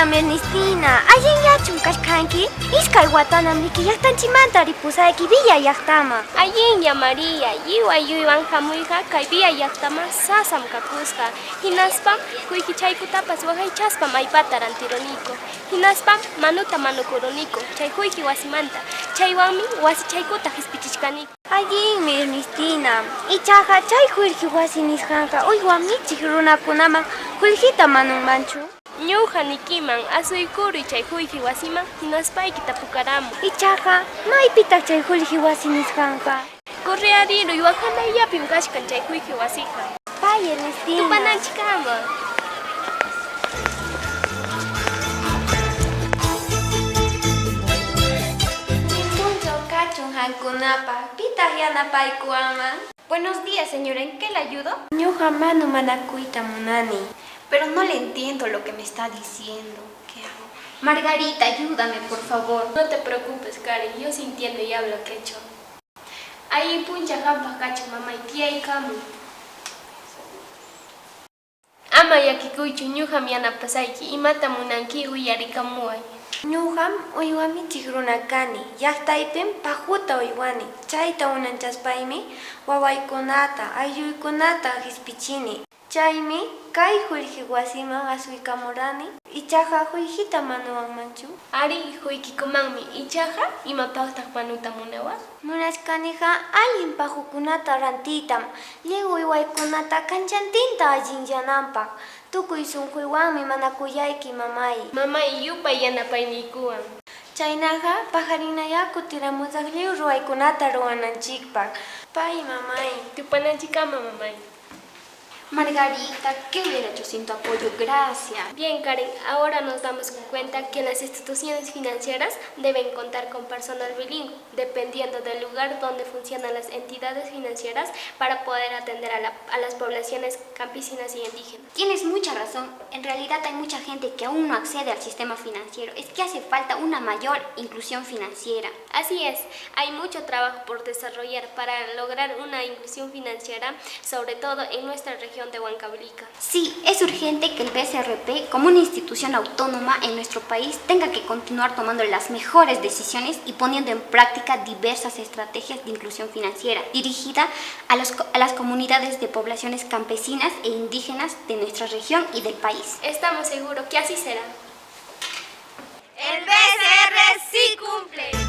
Hola, Ernestina. Ayen yachun kashkanki? Iskay watanamniki llaqtanchimanta ripusayki Villa llaqtama. Allinlla María, yuywan hamuyqa kay Villa llaqtama sasam kakusqa. Hinaspam kuyki chaykutapas waqaychaspam aypata rantiruniku. Hinaspam manuta manukuruniku chay kuyki wasimanta. Chaywanmi wasi chaykuta hispichishkaniku. Allinmi, Ernestina. Ichaqa chay qullqi wasi nisqanqa uywa michiq runakunaman qullqita manunmanchu. Ñuqa nikiman asuykuri chay qullqi wasiman hinaspaykita pukaramun. Ichaqa maypitaq chay qullqi wasi nisqanqa? Correariruy waqanayllapim kashkan chay qullqi wasiqa. Pay, Ernestina. Tupananchikama. Pitaq yanapaykuwanman? Buenos días, señora. ¿En qué le ayudo? Ñuqa manakuyta munani. Pero no le entiendo lo que me está diciendo. ¿Qué hago? Margarita, ayúdame, por favor. No te preocupes, Karen. Yo sí entiendo y hablo quechua. Ahí puncha jampa cacho, mamá, y tía y camu. Ama yakikuychu ñuqa yanapasayki imata munanki uyarikamuway. Ñuqam uywa michiq runa kani. Llaqtaypim paquta uywani. Chayta unanchaspaymi wawaykunata, aylluykunata hispichini. Chaymi kay qullqi wasiman asuykamurani. Ichaqa qullqita manuwanmanchu? Ari quykikumanmi ichaqa imapaqtaq manuta munawaq? Munashkaniqa allin paqukunata rantiytam. Lliw uywaykunata kanchantinta allinyananpaq. Tukuy sunquywanmi manakuyayki, mamay. Mamay yupay yanapayniykuwan. Chaynaqa pajarinayaku tiramusaq lliw ruwaykunata ruwananchikpaq. Pay, mamay. Tupananchikama, mamay. Margarita, ¿qué hubiera hecho sin tu apoyo? Gracias. Bien, Karen, ahora nos damos cuenta que las instituciones financieras deben contar con personal bilingüe, dependiendo del lugar donde funcionan las entidades financieras para poder atender a las poblaciones campesinas y indígenas. Tienes mucha razón. En realidad hay mucha gente que aún no accede al sistema financiero. Es que hace falta una mayor inclusión financiera. Así es, hay mucho trabajo por desarrollar para lograr una inclusión financiera, sobre todo en nuestra región de Huancavelica. Sí, es urgente que el BCRP, como una institución autónoma en nuestro país, tenga que continuar tomando las mejores decisiones y poniendo en práctica diversas estrategias de inclusión financiera dirigida a las comunidades de poblaciones campesinas e indígenas de nuestra región y del país. Estamos seguros que así será. El BCR sí cumple.